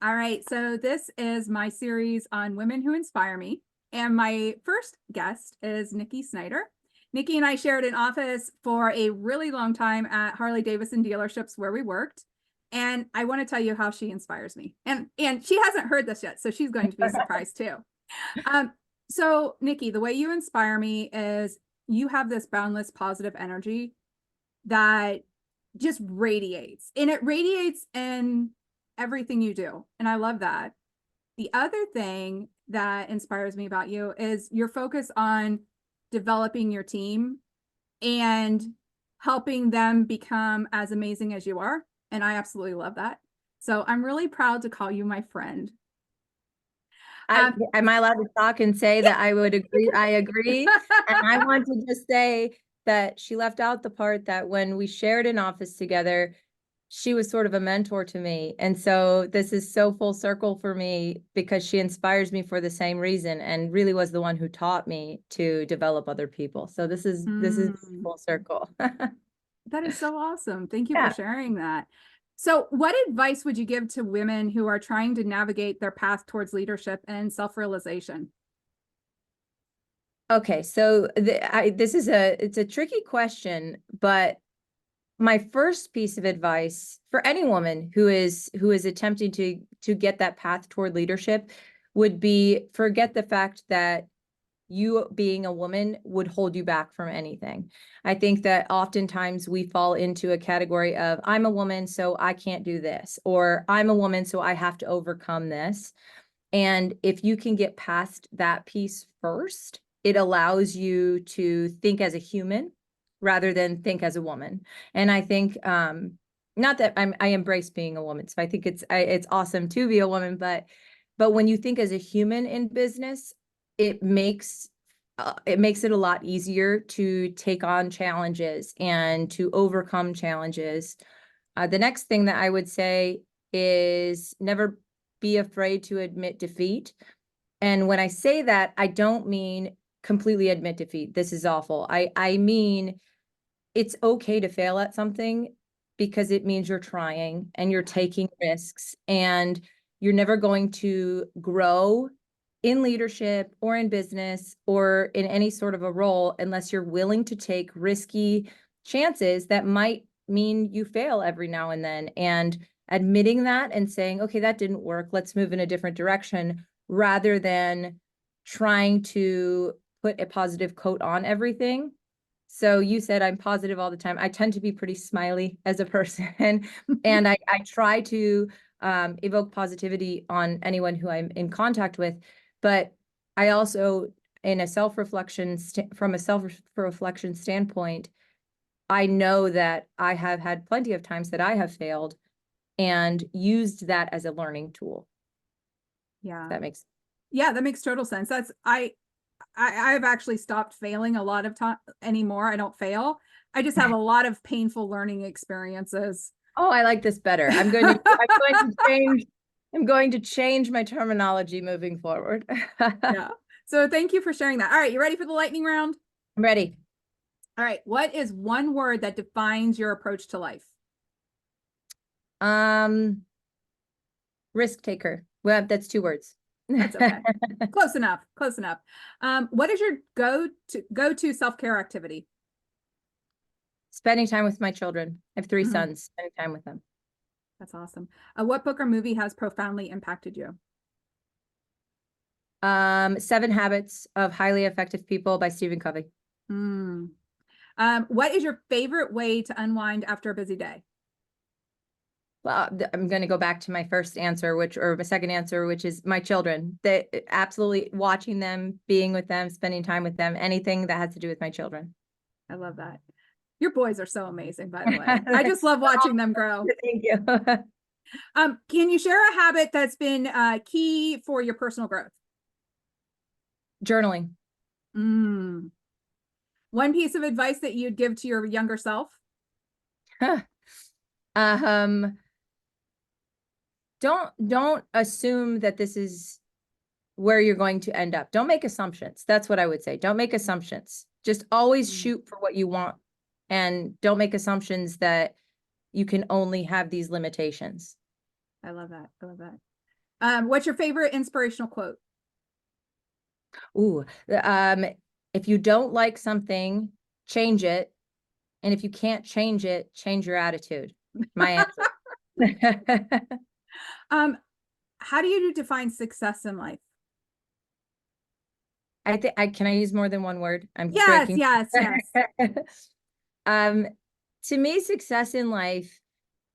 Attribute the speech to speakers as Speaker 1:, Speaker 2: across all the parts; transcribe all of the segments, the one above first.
Speaker 1: All right, so this is my series on women who inspire me. And my first guest is Nicki Snyder. Nicki and I shared an office for a really long time at Harley Davidson dealerships where we worked. And I want to tell you how she inspires me. And she hasn't heard this yet, so she's going to be surprised too. Um, so Nicki, the way you inspire me is you have this boundless positive energy that just radiates, and it radiates in everything you do. And I love that. The other thing that inspires me about you is your focus on developing your team and helping them become as amazing as you are. And I absolutely love that. So I'm really proud to call you my friend.
Speaker 2: Am I allowed to talk and say that I would agree? I agree. And I want to just say that she left out the part that when we shared an office together, she was sort of a mentor to me. And so this is so full circle for me because she inspires me for the same reason and really was the one who taught me to develop other people. So this is full circle.
Speaker 1: That is so awesome. Thank you for
Speaker 2: Yeah.
Speaker 1: sharing that. So, what advice would you give to women who are trying to navigate their path towards leadership and self-realization?
Speaker 2: Okay, so it's a tricky question, but my first piece of advice for any woman who is attempting to get that path toward leadership would be forget the fact that you being a woman would hold you back from anything. I think that oftentimes we fall into a category of I'm a woman, so I can't do this, or I'm a woman, so I have to overcome this. And if you can get past that piece first, it allows you to think as a human rather than think as a woman. And I think not that I embrace being a woman, so I think it's awesome to be a woman, but when you think as a human in business, it makes it a lot easier to take on challenges and to overcome challenges. The next thing that I would say is never be afraid to admit defeat. And when I say that, I don't mean completely admit defeat. This is awful. I mean, it's okay to fail at something because it means you're trying and you're taking risks, and you're never going to grow in leadership or in business or in any sort of a role unless you're willing to take risky chances that might mean you fail every now and then. And admitting that and saying, okay, that didn't work, let's move in a different direction, rather than trying to put a positive coat on everything. So you said I'm positive all the time. I tend to be pretty smiley as a person, and I try to evoke positivity on anyone who I'm in contact with. But I also, in a self-reflection, from a self-reflection standpoint, I know that I have had plenty of times that I have failed and used that as a learning tool.
Speaker 1: Yeah.
Speaker 2: That makes
Speaker 1: Yeah, that makes total sense. I've actually stopped failing a lot of time anymore. I don't fail. I just have a lot of painful learning experiences.
Speaker 2: Oh, I like this better. I'm going to change my terminology moving forward.
Speaker 1: Yeah. So thank you for sharing that. All right, you ready for the lightning round?
Speaker 2: I'm ready.
Speaker 1: All right. What is one word that defines your approach to life?
Speaker 2: Um, Risk taker. Well, that's 2 words.
Speaker 1: That's okay. Close enough. Close enough. What is your go-to self-care activity?
Speaker 2: Spending time with my children. I have 3
Speaker 1: Mhm.
Speaker 2: sons, spending time with them.
Speaker 1: That's awesome. What book or movie has profoundly impacted you?
Speaker 2: 7 Habits of Highly Effective People by Stephen Covey.
Speaker 1: Mm. What is your favorite way to unwind after a busy day?
Speaker 2: Well, I'm going to go back to my first answer, or my second answer, which is my children. That absolutely watching them, being with them, spending time with them, anything that has to do with my children.
Speaker 1: I love that. Your boys are so amazing, by the way. I just love watching them grow.
Speaker 2: Thank you.
Speaker 1: Can you share a habit that's been key for your personal growth?
Speaker 2: Journaling.
Speaker 1: Mm. One piece of advice that you'd give to your younger self?
Speaker 2: um, don't assume that this is where you're going to end up. Don't make assumptions. That's what I would say. Don't make assumptions. Just always shoot for what you want, and don't make assumptions that you can only have these limitations.
Speaker 1: I love that. I love that. What's your favorite inspirational quote?
Speaker 2: Ooh, if you don't like something, change it. And if you can't change it, change your attitude. My answer.
Speaker 1: Um, how do you define success in life?
Speaker 2: I think can I use more than one word? I'm
Speaker 1: Yes,
Speaker 2: breaking.
Speaker 1: yes, yes.
Speaker 2: Um, to me, success in life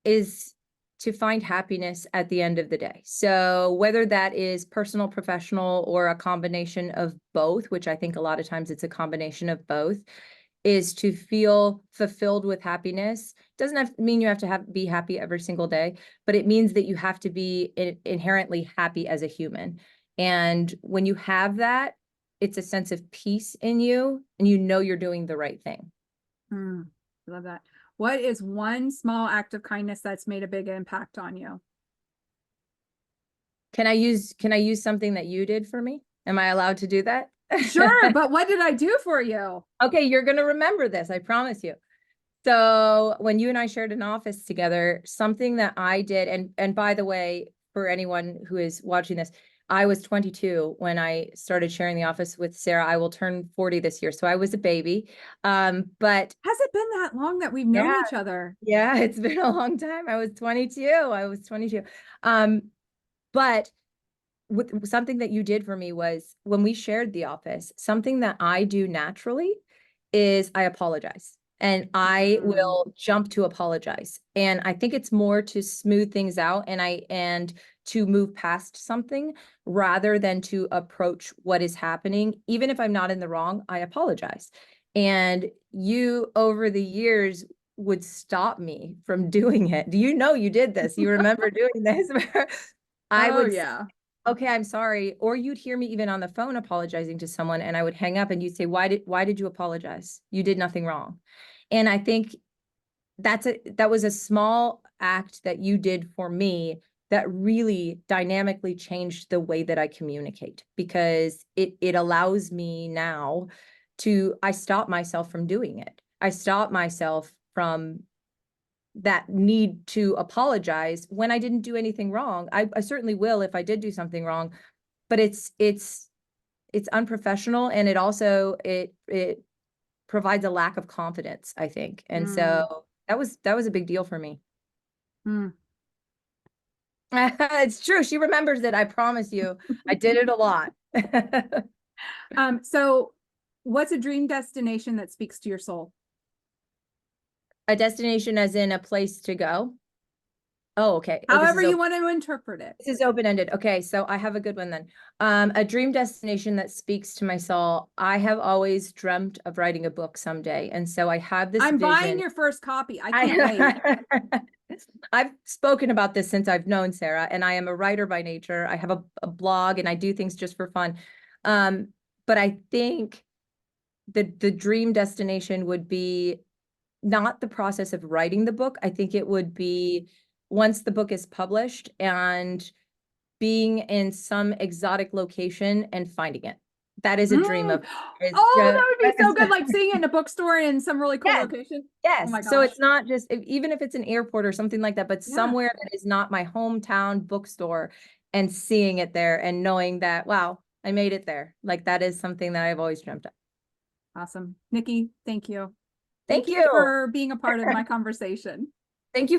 Speaker 2: is to find happiness at the end of the day. So whether that is personal, professional, or a combination of both, which I think a lot of times it's a combination of both, is to feel fulfilled with happiness. Doesn't have mean you have to be happy every single day, but it means that you have to be inherently happy as a human. And when you have that, it's a sense of peace in you, and you know you're doing the right thing.
Speaker 1: I love that. What is one small act of kindness that's made a big impact on you?
Speaker 2: Can I use something that you did for me? Am I allowed to do that?
Speaker 1: Sure, but what did I do for you?
Speaker 2: Okay, you're going to remember this, I promise you. So when you and I shared an office together, something that I did, and by the way, for anyone who is watching this, I was 22 when I started sharing the office with Sarah. I will turn 40 this year, so I was a baby. But
Speaker 1: Has it been that long that we've known
Speaker 2: yeah,
Speaker 1: each other?
Speaker 2: yeah, it's been a long time. I was 22. I was 22. But with something that you did for me was when we shared the office, something that I do naturally is I apologize. And I
Speaker 1: Mm,
Speaker 2: will jump to apologize. And I think it's more to smooth things out and to move past something rather than to approach what is happening. Even if I'm not in the wrong, I apologize. And you over the years would stop me from doing it. Do you know you did this? You remember doing this? I
Speaker 1: oh
Speaker 2: would say,
Speaker 1: yeah.
Speaker 2: okay, I'm sorry. Or you'd hear me even on the phone apologizing to someone, and I would hang up and you'd say, why did you apologize? You did nothing wrong. And I think that was a small act that you did for me that really dynamically changed the way that I communicate, because it allows me now I stop myself from doing it. I stop myself from that need to apologize when I didn't do anything wrong. I certainly will if I did do something wrong, but it's unprofessional, and it provides a lack of confidence, I think. And
Speaker 1: Mm,
Speaker 2: so that was a big deal for me.
Speaker 1: mm.
Speaker 2: It's true. She remembers it. I promise you. I did it a lot.
Speaker 1: So what's a dream destination that speaks to your soul?
Speaker 2: A destination as in a place to go. Oh, okay. Oh,
Speaker 1: However you want to interpret it.
Speaker 2: this is open-ended. Okay, so I have a good one then. A dream destination that speaks to my soul. I have always dreamt of writing a book someday. And so I have this
Speaker 1: I'm buying
Speaker 2: vision.
Speaker 1: your first copy. I can't wait.
Speaker 2: I've spoken about this since I've known Sarah, and I am a writer by nature. I have a blog and I do things just for fun. But I think the dream destination would be not the process of writing the book. I think it would be once the book is published and being in some exotic location and finding it. That is a dream
Speaker 1: Mm.
Speaker 2: of is
Speaker 1: Oh, that
Speaker 2: just,
Speaker 1: would be so good. Like seeing it in a bookstore in some really cool
Speaker 2: yes,
Speaker 1: location. Oh
Speaker 2: yes.
Speaker 1: my
Speaker 2: So
Speaker 1: gosh.
Speaker 2: it's not just even if it's an airport or something like that, but
Speaker 1: Yeah.
Speaker 2: somewhere that is not my hometown bookstore, and seeing it there and knowing that, wow, I made it there. Like that is something that I've always dreamt of.
Speaker 1: Awesome. Nicki, thank you. Thank
Speaker 2: Thank
Speaker 1: you
Speaker 2: you.
Speaker 1: for being a part of my conversation.